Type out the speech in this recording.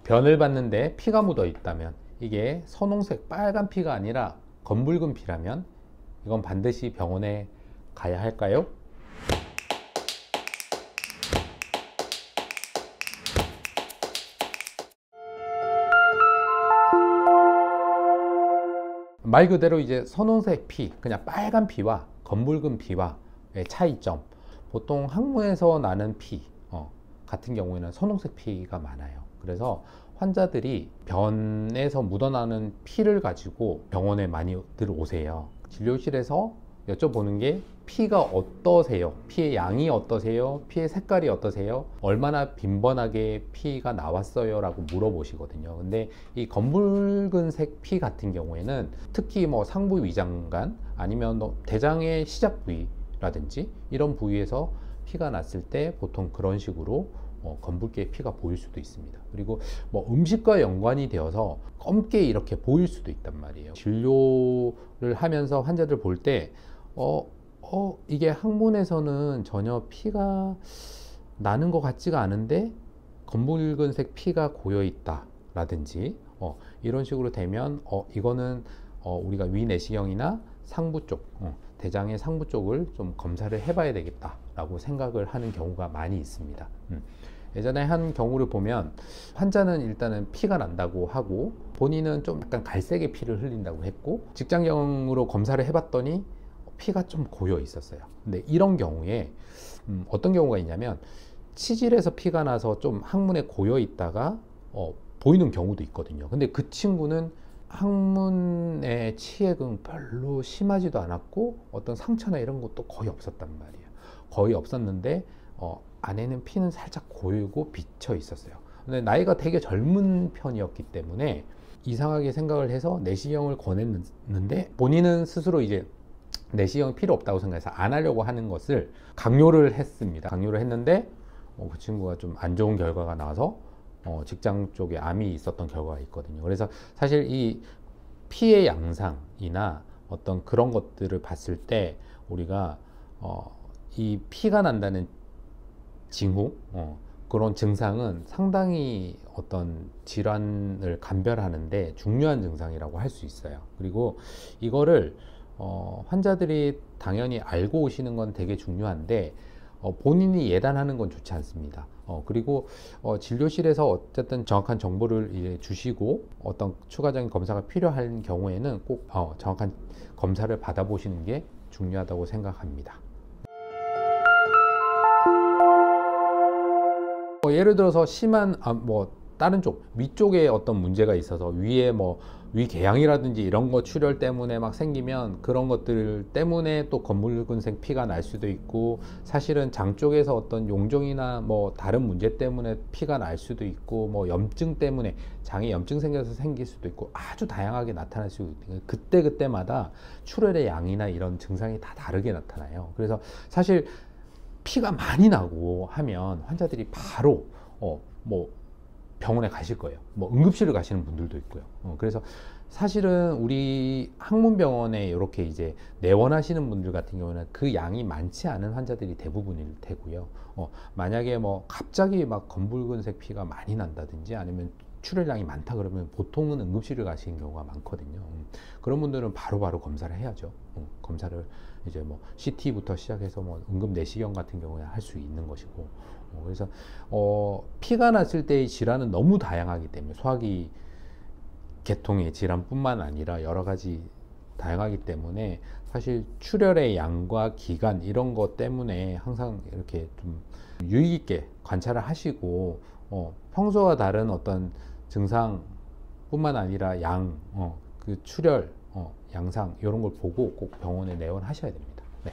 변을 봤는데 피가 묻어 있다면, 이게 선홍색 빨간 피가 아니라 검붉은 피라면 이건 반드시 병원에 가야 할까요? 말 그대로 이제 선홍색 피, 그냥 빨간 피와 검붉은 피와 차이점. 보통 항문에서 나는 피 같은 경우에는 선홍색 피가 많아요. 그래서 환자들이 변에서 묻어나는 피를 가지고 병원에 많이들 오세요. 진료실에서 여쭤보는 게 피가 어떠세요? 피의 양이 어떠세요? 피의 색깔이 어떠세요? 얼마나 빈번하게 피가 나왔어요? 라고 물어보시거든요. 근데 이 검붉은색 피 같은 경우에는 특히 뭐 상부 위장관 아니면 대장의 시작 부위라든지 이런 부위에서 피가 났을 때 보통 그런 식으로 검붉게 피가 보일 수도 있습니다. 그리고 뭐 음식과 연관이 되어서 검게 이렇게 보일 수도 있단 말이에요. 진료를 하면서 환자들 볼 때 이게 항문에서는 전혀 피가 나는 것 같지가 않은데 검붉은색 피가 고여 있다 라든지 이런 식으로 되면 이거는 우리가 위내시경이나 상부 쪽 대장의 상부 쪽을 좀 검사를 해봐야 되겠다 라고 생각을 하는 경우가 많이 있습니다. 예전에 한 경우를 보면 환자는 일단은 피가 난다고 하고 본인은 좀 약간 갈색의 피를 흘린다고 했고 직장경으로 검사를 해봤더니 피가 좀 고여 있었어요. 근데 이런 경우에 어떤 경우가 있냐면 치질에서 피가 나서 좀 항문에 고여 있다가 보이는 경우도 있거든요. 근데 그 친구는 항문의 치액은 별로 심하지도 않았고 어떤 상처나 이런 것도 거의 없었단 말이에요. 거의 없었는데 안에는 피는 살짝 고이고 비쳐 있었어요. 근데 나이가 되게 젊은 편이었기 때문에 이상하게 생각을 해서 내시경을 권했는데 본인은 스스로 이제 내시경이 필요 없다고 생각해서 안 하려고 하는 것을 강요를 했습니다. 강요를 했는데 그 친구가 좀 안 좋은 결과가 나와서 직장 쪽에 암이 있었던 결과가 있거든요. 그래서 사실 이 피의 양상이나 어떤 그런 것들을 봤을 때 우리가 이 피가 난다는 징후, 그런 증상은 상당히 어떤 질환을 감별하는데 중요한 증상이라고 할 수 있어요. 그리고 이거를 환자들이 당연히 알고 오시는 건 되게 중요한데 본인이 예단하는 건 좋지 않습니다. 그리고 진료실에서 어쨌든 정확한 정보를 이제 주시고 어떤 추가적인 검사가 필요한 경우에는 꼭 정확한 검사를 받아보시는 게 중요하다고 생각합니다. 예를 들어서 심한 다른 쪽 위쪽에 어떤 문제가 있어서 위에 위궤양이라든지 이런 거 출혈 때문에 막 생기면 그런 것들 때문에 또 검붉은색 피가 날 수도 있고 사실은 장 쪽에서 어떤 용종이나 다른 문제 때문에 피가 날 수도 있고 염증 때문에 장에 염증 생겨서 생길 수도 있고 아주 다양하게 나타날 수 있고 그때마다 출혈의 양이나 이런 증상이 다 다르게 나타나요. 그래서 사실 피가 많이 나고 하면 환자들이 바로 병원에 가실 거예요. 응급실을 가시는 분들도 있고요. 그래서 사실은 우리 항문병원에 이렇게 이제 내원하시는 분들 같은 경우는 그 양이 많지 않은 환자들이 대부분일 테고요. 만약에 갑자기 막 검붉은색 피가 많이 난다든지 아니면 출혈량이 많다 그러면 보통은 응급실을 가시는 경우가 많거든요. 그런 분들은 바로바로 검사를 해야죠. 검사를 이제 CT부터 시작해서 응급 내시경 같은 경우에 할 수 있는 것이고 그래서 피가 났을 때의 질환은 너무 다양하기 때문에 소화기 계통의 질환뿐만 아니라 여러 가지 다양하기 때문에 사실 출혈의 양과 기간 이런 것 때문에 항상 이렇게 좀 유의 있게 관찰을 하시고 평소와 다른 어떤 증상뿐만 아니라 그 출혈 양상 이런 걸 보고 꼭 병원에 내원하셔야 됩니다. 네.